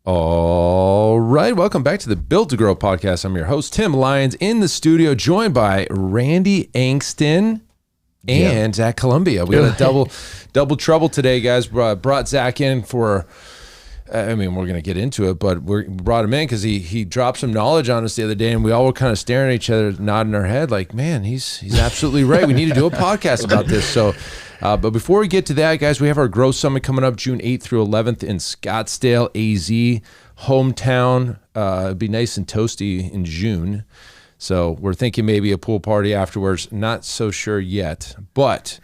All right, welcome back to the Built to Grow podcast. I'm your host, Tim Lyons, in the studio, joined by Randy Angston and Zach Columbia. We got a double trouble today, guys. Brought Zach in for, we're going to get into it, but we brought him in because he dropped some knowledge on us the other day, and we all were kind of staring at each other, nodding our head like, man, he's absolutely right. We need to do a podcast about this. So, but before we get to that, guys, we have our Growth Summit coming up June 8th through 11th in Scottsdale, AZ, hometown. It'd be nice and toasty in June. So we're thinking maybe a pool party afterwards. Not so sure yet, but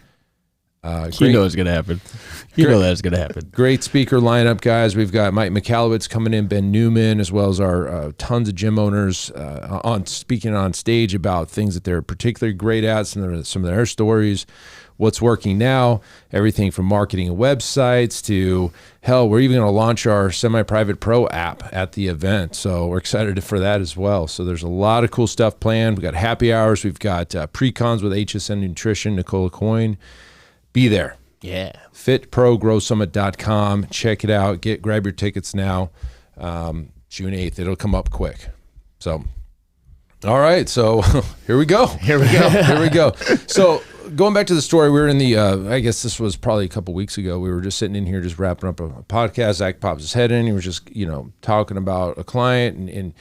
you know it's going to happen. You know that's going to happen. Great speaker lineup, guys. We've got Mike McAllowitz coming in, Ben Newman, as well as our tons of gym owners speaking on stage about things that they're particularly great at, some of their stories, what's working now, everything from marketing and websites to, hell, we're even going to launch our semi-private pro app at the event. So we're excited for that as well. So there's a lot of cool stuff planned. We've got happy hours. We've got pre-cons with HSN Nutrition, Nicola Coyne. Be there. Yeah. FitProGrowthSummit.com. Check it out. Grab your tickets now. June 8th. It'll come up quick. So, all right. So here we go. Here we go. So going back to the story, we were in the, I guess this was probably a couple weeks ago. We were just sitting in here, just wrapping up a podcast. Zach pops his head in. He was just, talking about a client, and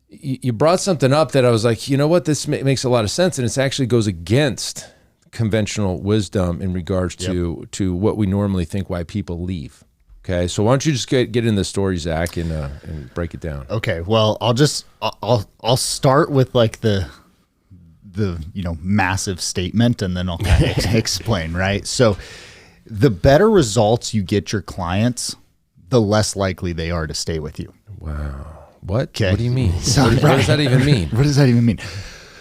you brought something up that I was like, you know what, this makes a lot of sense. And it actually goes against conventional wisdom in regards to what we normally think why people leave. Okay, so why don't you just get into the story, Zach, and break it down? Okay, well, I'll start with like the massive statement, and then I'll kind of explain, right? So the better results you get your clients, the less likely they are to stay with you. Wow. What? Okay. What do you mean? What does that even mean? What does that even mean?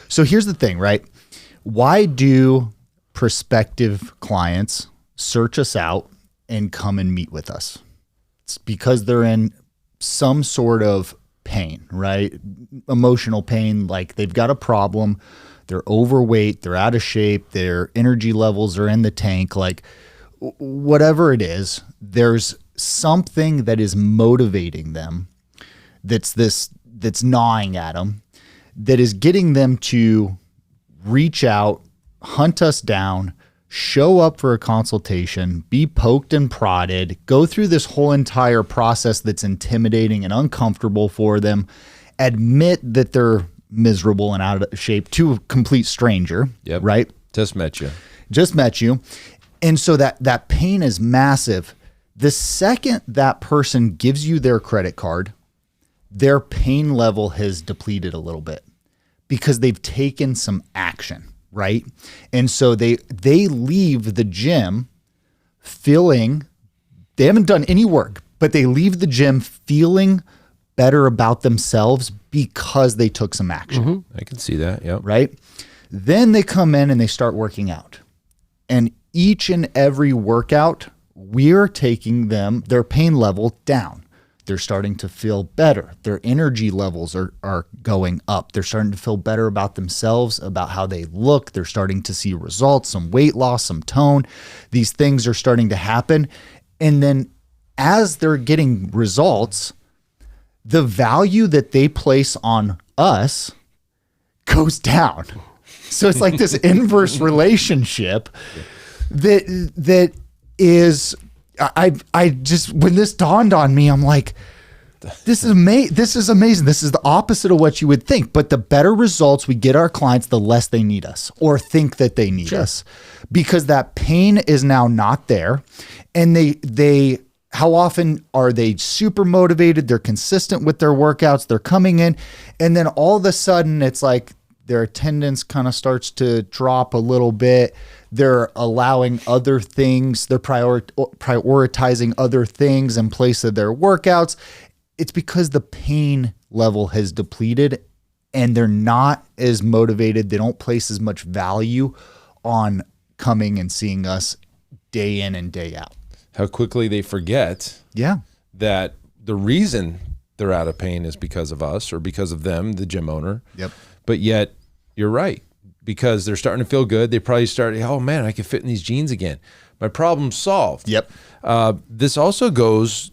So here's the thing, right? Why do prospective clients search us out and come and meet with us? It's because they're in some sort of pain, right? Emotional pain, like they've got a problem, they're overweight, they're out of shape, their energy levels are in the tank, like whatever it is, there's something that is motivating them, that's gnawing at them, that is getting them to reach out, hunt us down, show up for a consultation, be poked and prodded, go through this whole entire process that's intimidating and uncomfortable for them, admit that they're miserable and out of shape to a complete stranger, right? Just met you. And so that pain is massive. The second that person gives you their credit card, their pain level has depleted a little bit because they've taken some action. Right. And so they leave the gym feeling, they haven't done any work, but they leave the gym feeling better about themselves because they took some action. Mm-hmm. I can see that. Yeah. Right. Then they come in and they start working out. And each and every workout, we're taking their pain level down. They're starting to feel better. Their energy levels are going up. They're starting to feel better about themselves, about how they look. They're starting to see results, some weight loss, some tone. These things are starting to happen. And then as they're getting results, the value that they place on us goes down. So it's like this inverse relationship that is... I just, when this dawned on me, I'm like, this is amazing. This is the opposite of what you would think. But the better results we get our clients, the less they need us or think that they need us, because that pain is now not there. And they how often are they super motivated? They're consistent with their workouts. They're coming in, and then all of a sudden it's like their attendance kind of starts to drop a little bit. They're allowing other things. They're prioritizing other things in place of their workouts. It's because the pain level has depleted and they're not as motivated. They don't place as much value on coming and seeing us day in and day out. How quickly they forget that the reason they're out of pain is because of us or because of them, the gym owner. Yep. But yet you're right, because they're starting to feel good. They probably started, oh man, I can fit in these jeans again. My problem's solved. Yep. This also goes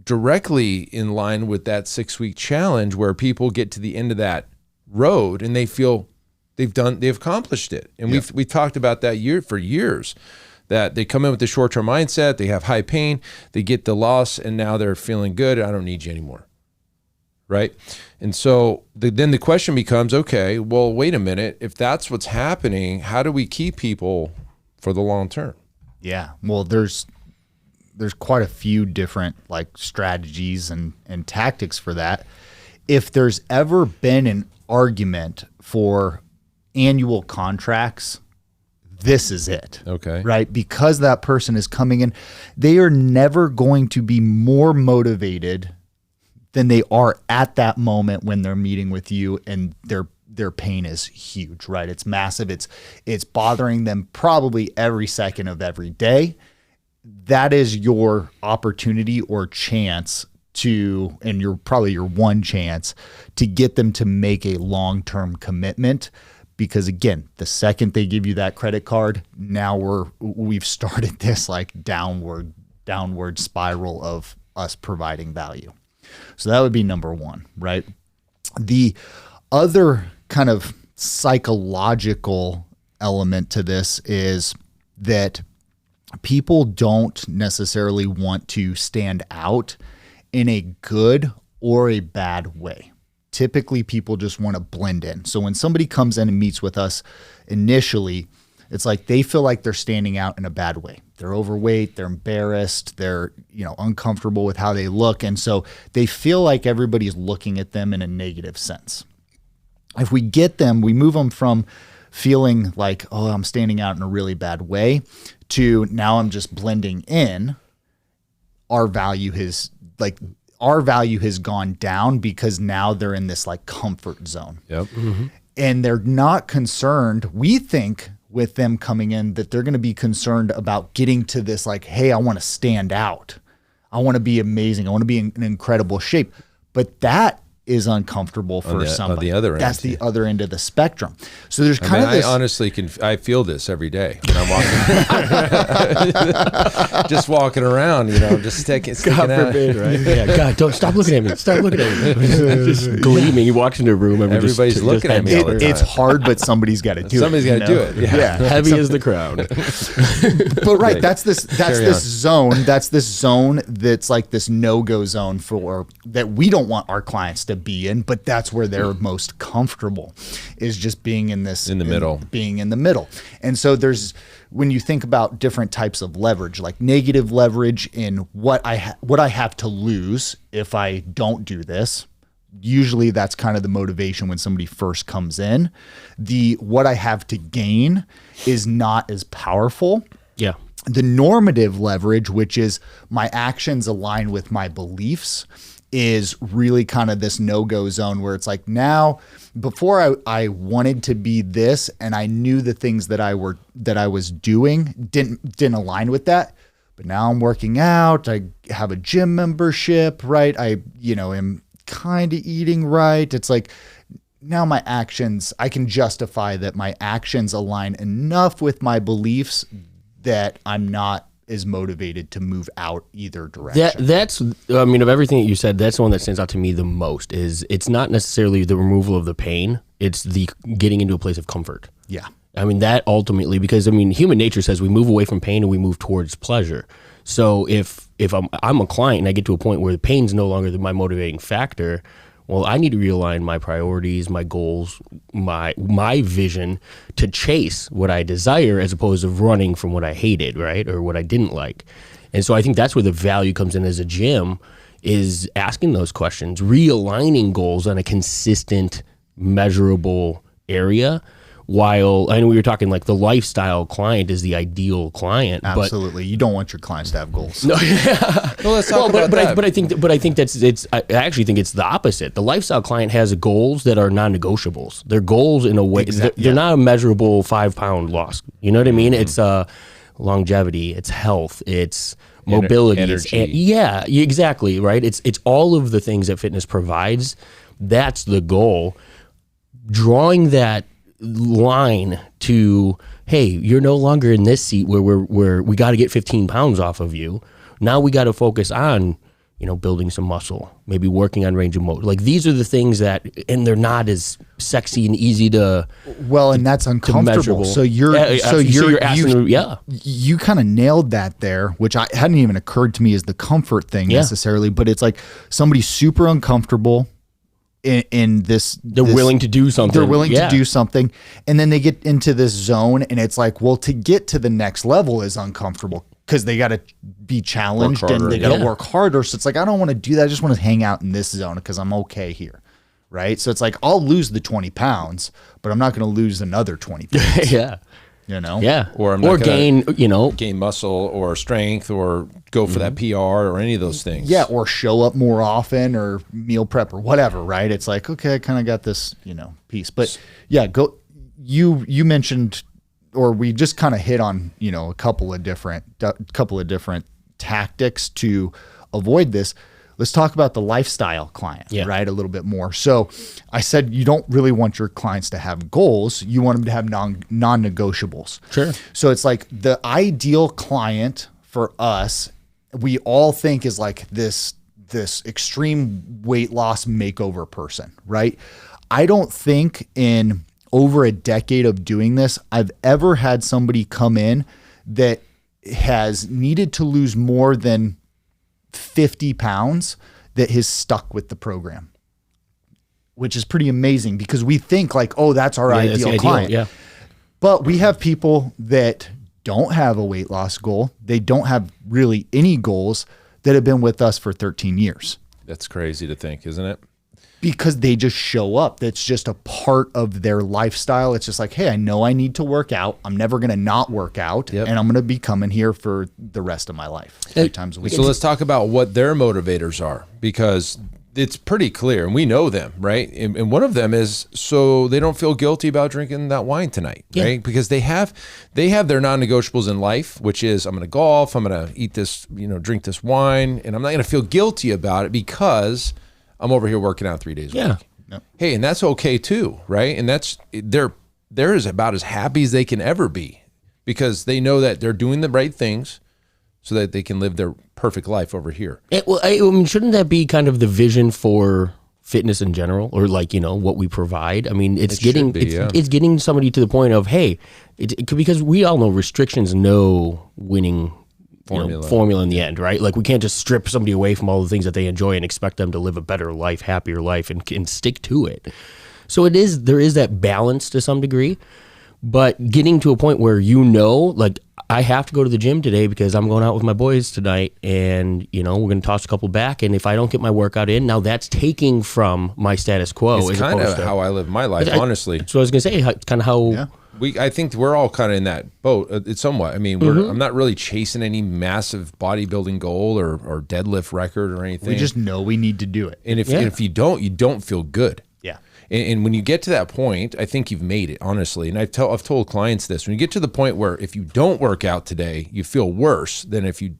directly in line with that 6-week challenge where people get to the end of that road and they feel they've accomplished it. And we've talked about that for years, that they come in with the short-term mindset, they have high pain, they get the loss, and now they're feeling good. I don't need you anymore. Right. And so then the question becomes, okay, well, wait a minute. If that's what's happening, how do we keep people for the long term? Yeah. Well, there's quite a few different like strategies and tactics for that. If there's ever been an argument for annual contracts, this is it. Okay. Right? Because that person is coming in, they are never going to be more motivated than they are at that moment when they're meeting with you, and their pain is huge, right? It's massive. It's bothering them probably every second of every day. That is your opportunity or chance to, and you're probably your one chance to get them to make a long-term commitment. Because again, the second they give you that credit card, now we've started this like downward spiral of us providing value. So that would be number one, right? The other kind of psychological element to this is that people don't necessarily want to stand out in a good or a bad way. Typically, people just want to blend in. So when somebody comes in and meets with us initially, it's like they feel like they're standing out in a bad way. They're overweight, they're embarrassed, they're, uncomfortable with how they look. And so they feel like everybody's looking at them in a negative sense. If we get them, we move them from feeling like, oh, I'm standing out in a really bad way, to now I'm just blending in. Our value has gone down because now they're in this like comfort zone. Yep. Mm-hmm. And they're not concerned. We think with them coming in that they're going to be concerned about getting to this like, hey, I want to stand out. I want to be amazing. I want to be in incredible shape. But that is uncomfortable for somebody. On the other end. That's the other end of the spectrum. So there's kind of this. I honestly I feel this every day when I'm walking, just walking around, just sticking God out. Forbid, right? Yeah, God, don't stop looking at me. Stop looking at me. Just gleaming. You walk into a room and everybody's looking at me all the time. It's hard, but somebody's got to do it. Somebody's got to do it. Yeah. Heavy as the crowd. But right, that's this zone. That's this zone that's like this no-go zone for that we don't want our clients to be in, but that's where they're most comfortable, is just being in this being in the middle. And so when you think about different types of leverage, like negative leverage in what I have to lose if I don't do this. Usually that's kind of the motivation when somebody first comes in. What I have to gain is not as powerful. Yeah. The normative leverage, which is my actions align with my beliefs, is really kind of this no-go zone where it's like, now before I wanted to be this and I knew the things that I was doing didn't align with that, but now I'm working out, I have a gym membership, right? I am kind of eating right. It's like now my actions, I can justify that my actions align enough with my beliefs that I'm not is motivated to move out either direction. That's of everything that you said, that's the one that stands out to me the most. Is it's not necessarily the removal of the pain, it's the getting into a place of comfort. Yeah. That ultimately, because human nature says we move away from pain and we move towards pleasure. So if I'm a client and I get to a point where the pain's no longer my motivating factor, well, I need to realign my priorities, my goals, my vision to chase what I desire as opposed to running from what I hated, right? Or what I didn't like. And so I think that's where the value comes in as a gym, is asking those questions, realigning goals on a consistent, measurable area. While I know we were talking like the lifestyle client is the ideal client. Absolutely. You don't want your clients to have goals. No, yeah. Well, let's talk about that. I think I actually think it's the opposite. The lifestyle client has goals that are non-negotiables. They're goals in a way, they're not a measurable 5-pound loss. You know what I mean? It's longevity, it's health, it's mobility, energy. Exactly, right? It's all of the things that fitness provides. That's the goal. Drawing that line to, hey, you're no longer in this seat where we got to get 15 pounds off of you. Now we got to focus on building some muscle, maybe working on range of motion. Like these are the things that, and they're not as sexy and easy to. Well, and that's uncomfortable. So you kind of nailed that there, which I hadn't even occurred to me as the comfort thing necessarily, but it's like somebody super uncomfortable in this. They're willing to do something. They're willing to do something. And then they get into this zone and it's like, well, to get to the next level is uncomfortable because they got to be challenged and they got to work harder. So it's like, I don't want to do that. I just want to hang out in this zone because I'm okay here. Right. So it's like, I'll lose the 20 pounds, but I'm not going to lose another 20 pounds. Yeah. Yeah. Or I'm not gain, gain muscle or strength or go for that PR or any of those things. Yeah. Or show up more often or meal prep or whatever. Right. It's like, okay, I kind of got this, piece, but yeah, you mentioned, or we just kind of hit on, a couple of different tactics to avoid this. Let's talk about the lifestyle client, right? A little bit more. So I said, you don't really want your clients to have goals. You want them to have non-negotiables. Sure. So it's like the ideal client for us, we all think is like this extreme weight loss makeover person, right? I don't think in over a decade of doing this, I've ever had somebody come in that has needed to lose more than 50 pounds that has stuck with the program, which is pretty amazing because we think like, oh, that's our ideal client. Yeah. But we have people that don't have a weight loss goal. They don't have really any goals that have been with us for 13 years. That's crazy to think, isn't it? Because they just show up. That's just a part of their lifestyle. It's just like, hey, I know I need to work out. I'm never going to not work out. And I'm going to be coming here for the rest of my life 3 times a week. So let's talk about what their motivators are, because it's pretty clear and we know them, right? And one of them is so they don't feel guilty about drinking that wine tonight, right? Because they have their non-negotiables in life, which is I'm going to golf, I'm going to eat this, drink this wine, and I'm not going to feel guilty about it because I'm over here working out 3 days a week. Yep. Hey, and that's okay too, right? And they're as about as happy as they can ever be because they know that they're doing the right things so that they can live their perfect life over here. Shouldn't that be kind of the vision for fitness in general, or like what we provide? I mean, it's getting somebody to the point of, hey, because we all know restrictions, no winning formula in the end, right? Like we can't just strip somebody away from all the things that they enjoy and expect them to live a better life, happier life, and stick to it. So there is that balance to some degree, but getting to a point where like I have to go to the gym today because I'm going out with my boys tonight, and we're going to toss a couple back, and if I don't get my workout in, now that's taking from my status quo. It's kind of how I live my life, honestly. That's what I was going to say. Kind of how. Yeah. I think we're all kind of in that boat. It's somewhat. I mean, I'm not really chasing any massive bodybuilding goal or deadlift record or anything. We just know we need to do it. And if you don't feel good. Yeah. And when you get to that point, I think you've made it, honestly. And I've told clients this. When you get to the point where if you don't work out today, you feel worse than if you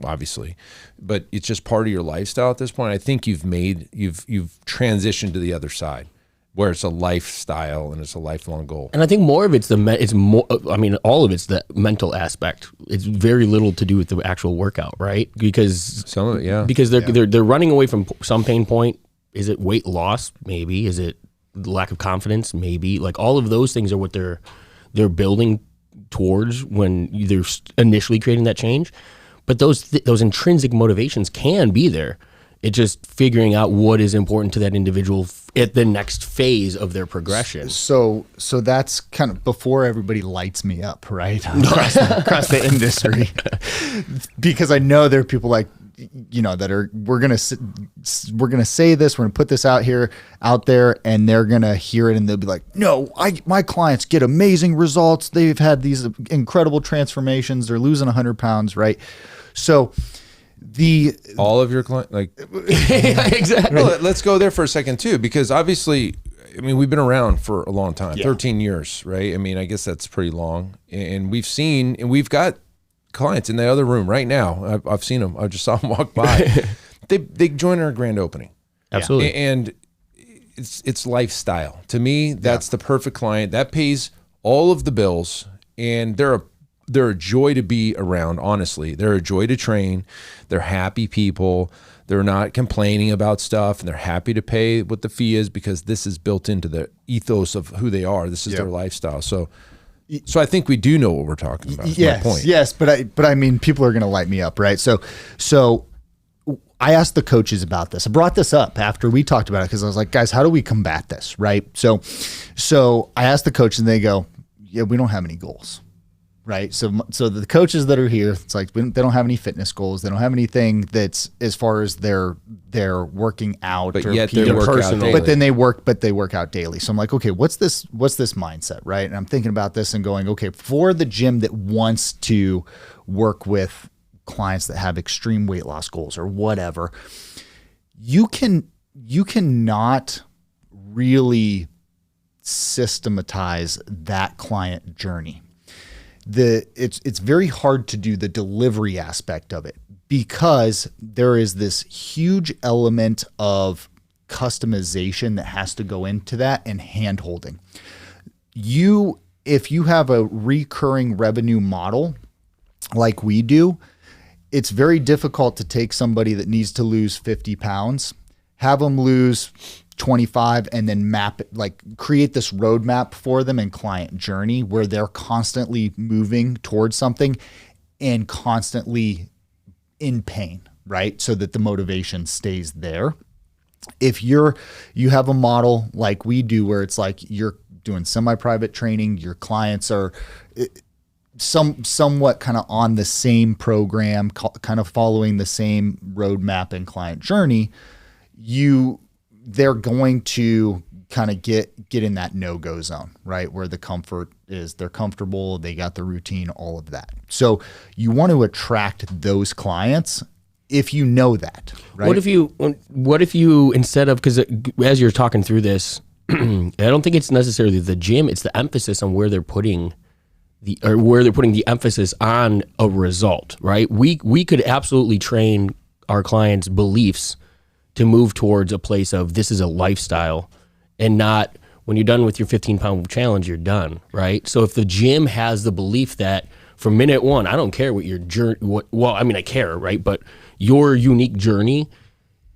obviously, but it's just part of your lifestyle at this point. I think you've transitioned to the other side, where it's a lifestyle and it's a lifelong goal. And I think more of all of it's the mental aspect. It's very little to do with the actual workout, right? Because some of it, because they're running away from some pain point. Is it weight loss? Maybe. Is it lack of confidence? Maybe. Like all of those things are what they're building towards when they're initially creating that change. But those intrinsic motivations can be there. It's just figuring out what is important to that individual at the next phase of their progression. So that's kind of before everybody lights me up, right? across the industry, because I know there are people like that we're gonna say this, we're gonna put this out there, and they're gonna hear it and they'll be like, no, my clients get amazing results. They've had these incredible transformations. They're losing 100 pounds, right? So. All of your clients, like exactly. No, let's go there for a second too, because obviously, I mean, we've been around for a long time, 13 years, right? I mean, I guess that's pretty long, and we've got clients in the other room right now. I've seen them. I just saw them walk by. they join our grand opening, absolutely, and it's lifestyle. To me, that's the perfect client that pays all of the bills, and they're they're a joy to be around. Honestly, they're a joy to train. They're happy people. They're not complaining about stuff, and they're happy to pay what the fee is because this is built into the ethos of who they are. This is their lifestyle. So I think we do know what we're talking about. Yes, my point. yes, but I mean, people are going to light me up, right? So I asked the coaches about this. I brought this up after we talked about it because I was like, guys, how do we combat this, right? So I asked the coaches, and they go, yeah, we don't have any goals. Right. So the coaches that are here, it's like they don't have any fitness goals. They don't have anything that's as far as their working out. But or yet they work out daily. But then they work out daily. So I'm like, okay, what's this mindset? Right. And I'm thinking about this and going, okay, for the gym that wants to work with clients that have extreme weight loss goals or whatever, you cannot really systematize that client journey. It's very hard to do the delivery aspect of it because there is this huge element of customization that has to go into that and hand-holding. If you have a recurring revenue model like we do, it's very difficult to take somebody that needs to lose 50 pounds, have them lose 25 and then map it, like create this roadmap for them and client journey where they're constantly moving towards something and constantly in pain, right? So that the motivation stays there. If you have a model like we do where it's like you're doing semi-private training, your clients are somewhat kind of on the same program, kind of following the same roadmap and client journey, they're going to kind of get in that no-go zone, right? Where the comfort is, they're comfortable, they got the routine, all of that. So you want to attract those clients if you know that, right? What if you instead of, because as you're talking through this, I don't think it's necessarily the gym, it's the emphasis on where they're putting the emphasis on a result, right? We could absolutely train our clients' beliefs to move towards a place of this is a lifestyle and not when you're done with your 15-pound challenge, you're done, right? So if the gym has the belief that from minute one, I don't care what your journey, I care, right? But your unique journey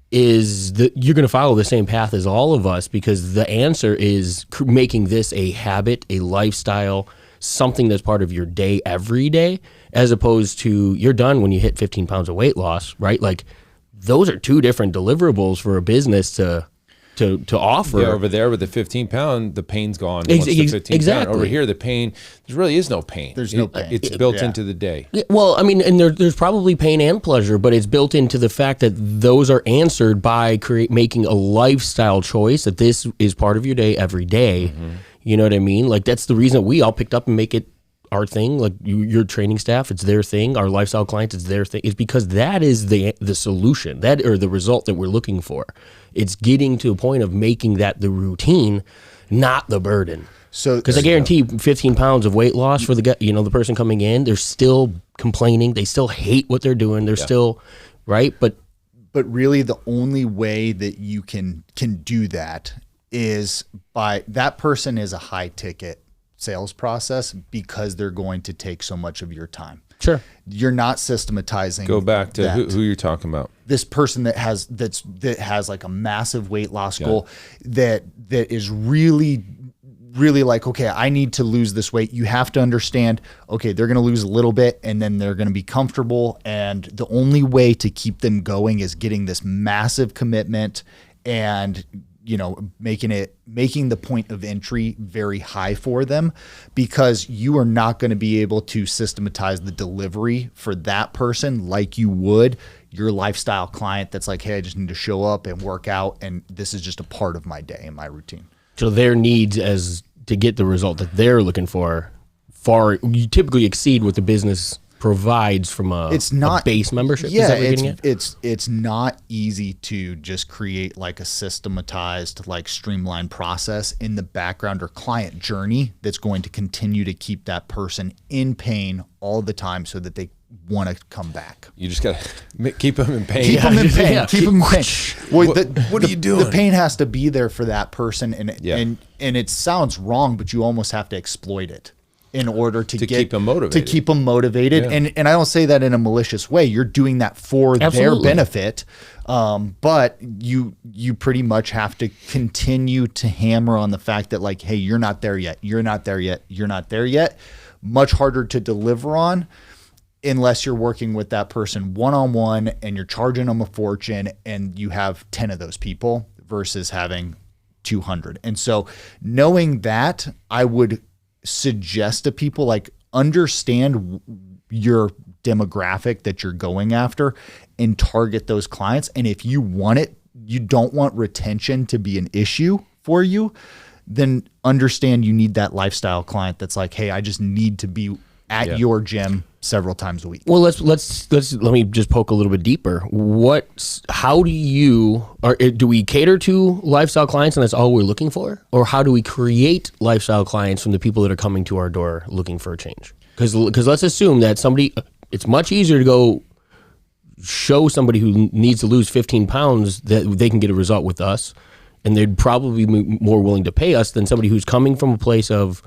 is that you're going to follow the same path as all of us because the answer is making this a habit, a lifestyle, something that's part of your day every day, as opposed to you're done when you hit 15 pounds of weight loss, right? Like, those are two different deliverables for a business to offer. Yeah, over there with the 15-pound, the pain's gone. Once the 15 exactly. Pound. Over here, the pain, there really is no pain. There's no pain. It's built into the day. Yeah, well, I mean, and there's probably pain and pleasure, but it's built into the fact that those are answered by making a lifestyle choice that this is part of your day every day. Mm-hmm. You know what I mean? Like, that's the reason we all picked up and make it our thing. Like your training staff, it's their thing. Our lifestyle clients, it's their thing. It's because that is the solution, or the result that we're looking for. It's getting to a point of making that the routine, not the burden. So, because I guarantee 15 pounds of weight loss for the person coming in, they're still complaining. They still hate what they're doing. They're still right, but really the only way that you can do that is by that person is a high ticket sales process because they're going to take so much of your time. Sure. You're not systematizing. Go back to who you're talking about. This person that has like a massive weight loss goal that is really, really like, okay, I need to lose this weight. You have to understand, okay, they're going to lose a little bit and then they're going to be comfortable. And the only way to keep them going is getting this massive commitment and making the point of entry very high for them, because you are not going to be able to systematize the delivery for that person like you would your lifestyle client that's like, hey, I just need to show up and work out, and this is just a part of my day and my routine. So their needs as to get the result that they're looking for you typically exceed what the business provides from a base membership. Yeah, is that what you're getting at? It's not easy to just create like a systematized, like streamlined process in the background or client journey that's going to continue to keep that person in pain all the time so that they want to come back. You just got to keep them in pain. Keep them in pain. Yeah. Keep them in pain. Well, what are you doing? The pain has to be there for that person, and it sounds wrong, but you almost have to exploit it in order to keep them motivated. To keep them motivated. Yeah. And I don't say that in a malicious way. You're doing that for Absolutely. their benefit. But you pretty much have to continue to hammer on the fact that like, hey, you're not there yet. You're not there yet. You're not there yet. Much harder to deliver on unless you're working with that person one-on-one and you're charging them a fortune and you have 10 of those people versus having 200. And so knowing that, I would suggest to people like understand your demographic that you're going after and target those clients. And if you want it, you don't want retention to be an issue for you, then understand you need that lifestyle client that's like, hey, I just need to be at your gym several times a week. Well, let me just poke a little bit deeper. How do we cater to lifestyle clients and that's all we're looking for? Or how do we create lifestyle clients from the people that are coming to our door looking for a change? Because let's assume that it's much easier to go show somebody who needs to lose 15 pounds that they can get a result with us, and they'd probably be more willing to pay us than somebody who's coming from a place of,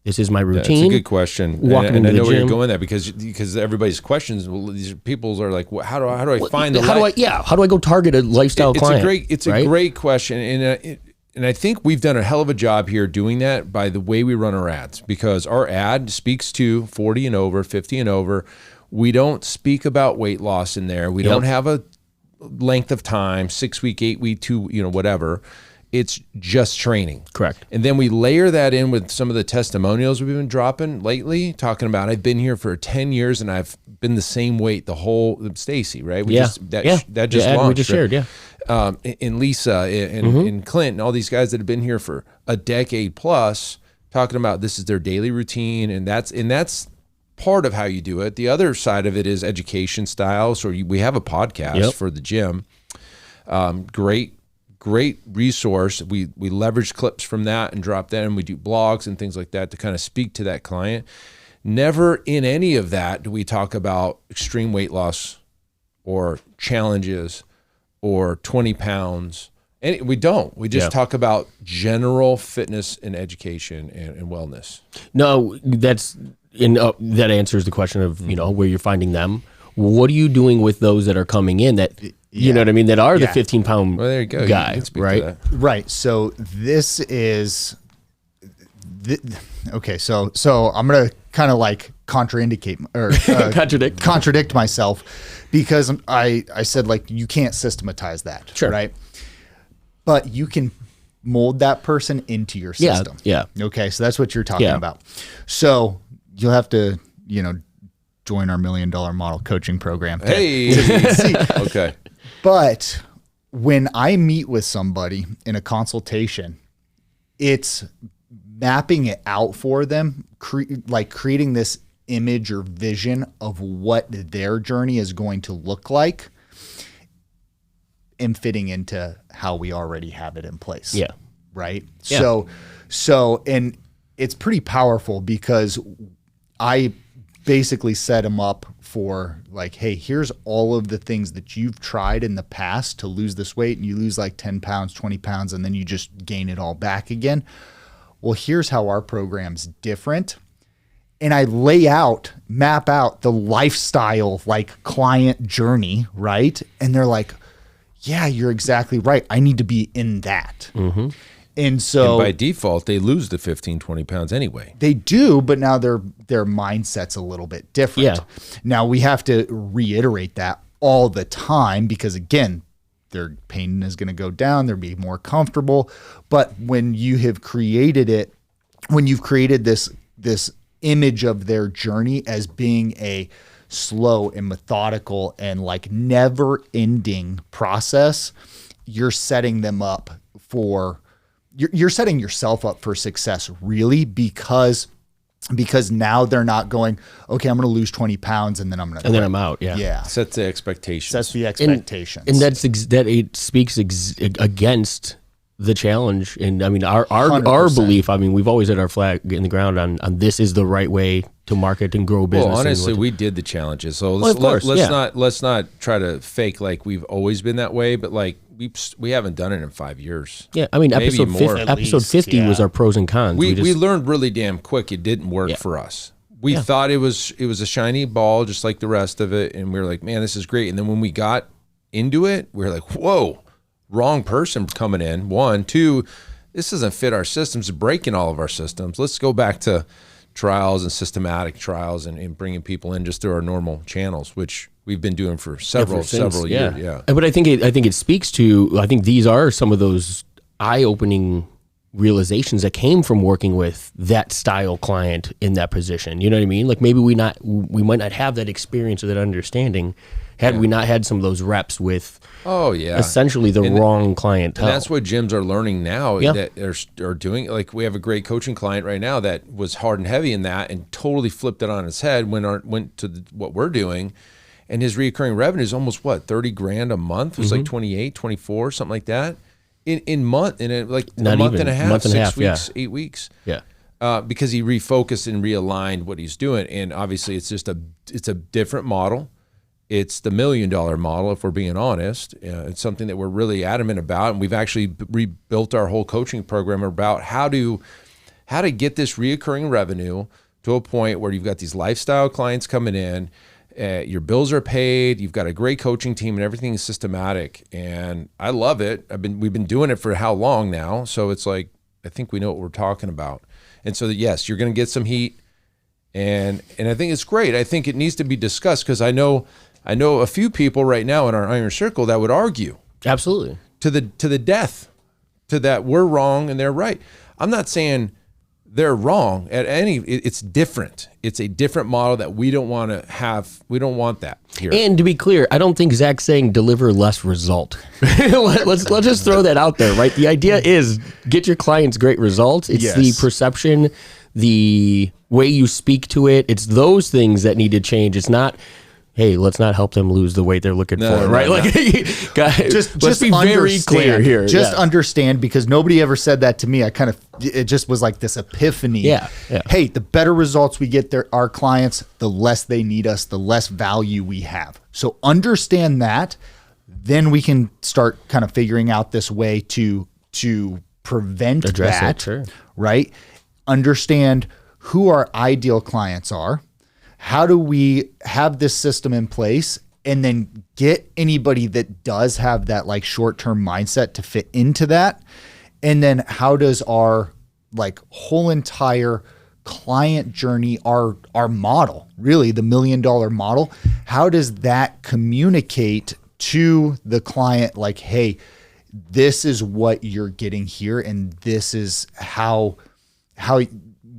this is my routine. That's a good question. And I know where you're going with that because everybody's questions, these people are like, how do I find the how do I go target a lifestyle client? It's a great question. And I think we've done a hell of a job here doing that by the way we run our ads, because our ad speaks to 40 and over, 50 and over. We don't speak about weight loss in there. We don't have a length of time, 6 week, 8 week, 2, whatever. It's just training. Correct. And then we layer that in with some of the testimonials we've been dropping lately, talking about, I've been here for 10 years and I've been the same weight the whole, Stacy, right? That just launched. We just shared, and Lisa and Clint and all these guys that have been here for a decade plus, talking about this is their daily routine, and that's part of how you do it. The other side of it is education style. So we have a podcast for the gym. Great resource. We leverage clips from that and drop that, and we do blogs and things like that to kind of speak to that client. Never in any of that do we talk about extreme weight loss or challenges or 20 pounds. And we don't. We just talk about general fitness and education and wellness. No, that answers the question of, where you're finding them. What are you doing with those that are coming in that, you know what I mean, that are the 15-pound there you go. guy, you right? Right. So this is... okay, so I'm going to kind of like contradict myself, because I said like you can't systematize that, right? But you can mold that person into your system. Yeah. Okay, so that's what you're talking about. So you'll have to, join our $1 Million Model coaching program. Hey, okay. But when I meet with somebody in a consultation, it's mapping it out for them, creating this image or vision of what their journey is going to look like and fitting into how we already have it in place. Yeah. Right. Yeah. So, and it's pretty powerful because I basically set them up for like, hey, here's all of the things that you've tried in the past to lose this weight, and you lose like 10 pounds, 20 pounds, and then you just gain it all back again. Well, here's how our program's different. And I map out the lifestyle, like client journey, right? And they're like, yeah, you're exactly right. I need to be in that. Mm-hmm. And so by default, they lose the 15, 20 pounds anyway. They do, but now their mindset's a little bit different. Yeah. Now we have to reiterate that all the time because, again, their pain is going to go down. They'll be more comfortable. But when you have created it, when you've created this image of their journey as being a slow and methodical and like never ending process, you're setting them up for, you're setting yourself up for success, really, because now they're not going, okay, I'm going to lose 20 pounds and then I'm going to, and then I'm out. Yeah. Yeah. Sets the expectations. Sets the expectations. And that it speaks against the challenge. And I mean, our 100%. belief, I mean, we've always had our flag in the ground on this is the right way to market and grow business. Well, honestly, we did the challenges. So let's not try to fake like we've always been that way, but like we haven't done it in 5 years. Yeah, I mean, Maybe episode more. 50, episode 50 was our pros and cons. We learned really damn quick it didn't work for us. We thought it was a shiny ball just like the rest of it, and we were like, man, this is great. And then when we got into it, we were like, whoa, wrong person coming in. 1, 2, this doesn't fit our systems, breaking all of our systems. Let's go back to trials and systematic trials and bringing people in just through our normal channels, which we've been doing for several years. Yeah. But I think it speaks to, I think these are some of those eye-opening realizations that came from working with that style client in that position. You know what I mean? Like maybe we might not have that experience or that understanding had we not had some of those reps with essentially the wrong clientele. And that's what gyms are learning now that are doing. Like we have a great coaching client right now that was hard and heavy in that and totally flipped it on its head went to what we're doing. And his recurring revenue is almost $30,000 a month. It was like 28, 24, something like that. In a month and a month and a half, 6 weeks, 8 weeks. Yeah. Because he refocused and realigned what he's doing. And obviously it's a different model. It's the $1 million model, if we're being honest. It's something that we're really adamant about. And we've actually rebuilt our whole coaching program about how to get this reoccurring revenue to a point where you've got these lifestyle clients coming in, your bills are paid, you've got a great coaching team, and everything is systematic. And I love it. We've been doing it for how long now? So it's like, I think we know what we're talking about. And so yes, you're going to get some heat. And I think it's great. I think it needs to be discussed because I know a few people right now in our Iron Circle that would argue absolutely to the death, to that we're wrong and they're right. I'm not saying they're wrong it's different. It's a different model that we don't want to have. We don't want that here. And to be clear, I don't think Zach's saying deliver less result. let's just throw that out there, right? The idea is get your clients great results. It's the perception, the way you speak to it. It's those things that need to change. It's not, hey, let's not help them lose the weight they're looking for, right? No. Like, guys, let's be very clear here. Just understand, because nobody ever said that to me. It just was like this epiphany. Yeah. Hey, the better results we get our clients, the less they need us, the less value we have. So understand that, then we can start kind of figuring out this way to prevent that, right? Understand who our ideal clients are. How do we have this system in place and then get anybody that does have that like short-term mindset to fit into that? And then how does our like whole entire client journey, our model, really the $1 million model, how does that communicate to the client like, hey, this is what you're getting here and this is how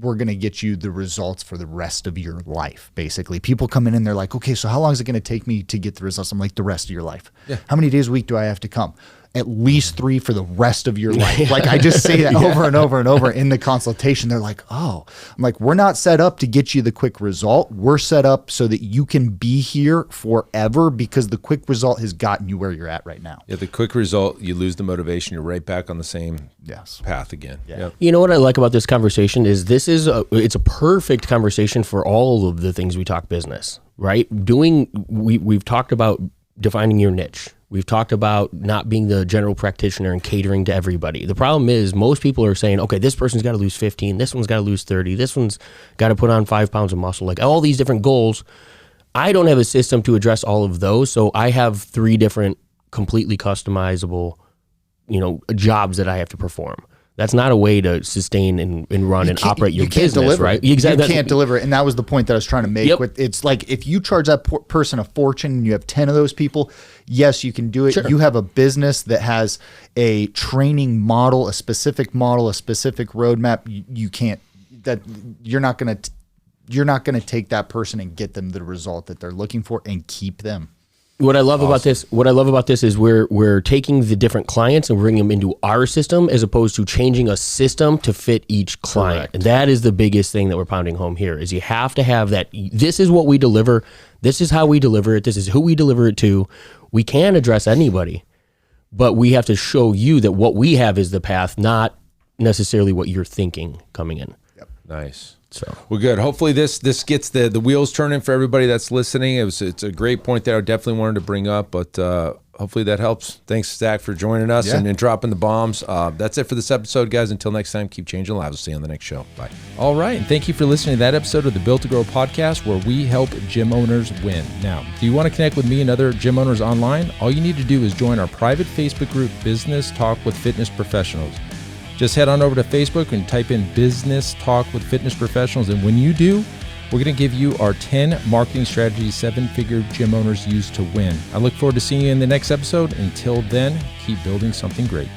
we're going to get you the results for the rest of your life. Basically, people come in and they're like, okay, so how long is it going to take me to get the results? I'm like, the rest of your life. Yeah. How many days a week do I have to come? At least 3 for the rest of your life. Like I just say that over and over and over in the consultation. They're like, oh, I'm like, we're not set up to get you the quick result. We're set up so that you can be here forever, because the quick result has gotten you where you're at right now. Yeah, the quick result, you lose the motivation. You're right back on the same path again. Yeah. Yep. You know what I like about this conversation is it's a perfect conversation for all of the things we talk business, right? We've talked about defining your niche. We've talked about not being the general practitioner and catering to everybody. The problem is most people are saying, okay, this person's got to lose 15, this one's got to lose 30, this one's got to put on 5 pounds of muscle, like all these different goals. I don't have a system to address all of those, so I have 3 different completely customizable, jobs that I have to perform. That's not a way to sustain and run and operate your business, right? Exactly. You can't deliver it. And that was the point that I was trying to make. It's like if you charge that person a fortune and you have 10 of those people, yes, you can do it. Sure. You have a business that has a training model, a specific roadmap. You can't. You're not going to take that person and get them the result that they're looking for and keep them. What I love about this is we're taking the different clients and bringing them into our system as opposed to changing a system to fit each client. Correct. And that is the biggest thing that we're pounding home here is you have to have that. This is what we deliver. This is how we deliver it. This is who we deliver it to. We can address anybody, but we have to show you that what we have is the path, not necessarily what you're thinking coming in. Yep. Nice. So well, good. Hopefully this gets the wheels turning for everybody that's listening. It's a great point that I definitely wanted to bring up, but hopefully that helps. Thanks, Zach, for joining us and dropping the bombs. That's it for this episode, guys. Until next time, keep changing lives. We'll see you on the next show. Bye. All right, and thank you for listening to that episode of the Built to Grow podcast, where we help gym owners win. Now, do you want to connect with me and other gym owners online? All you need to do is join our private Facebook group, Business Talk with Fitness Professionals. Just head on over to Facebook and type in Business Talk with Fitness Professionals, and when you do, we're going to give you our 10 marketing strategies 7-figure gym owners use to win. I look forward to seeing you in the next episode. Until then, keep building something great.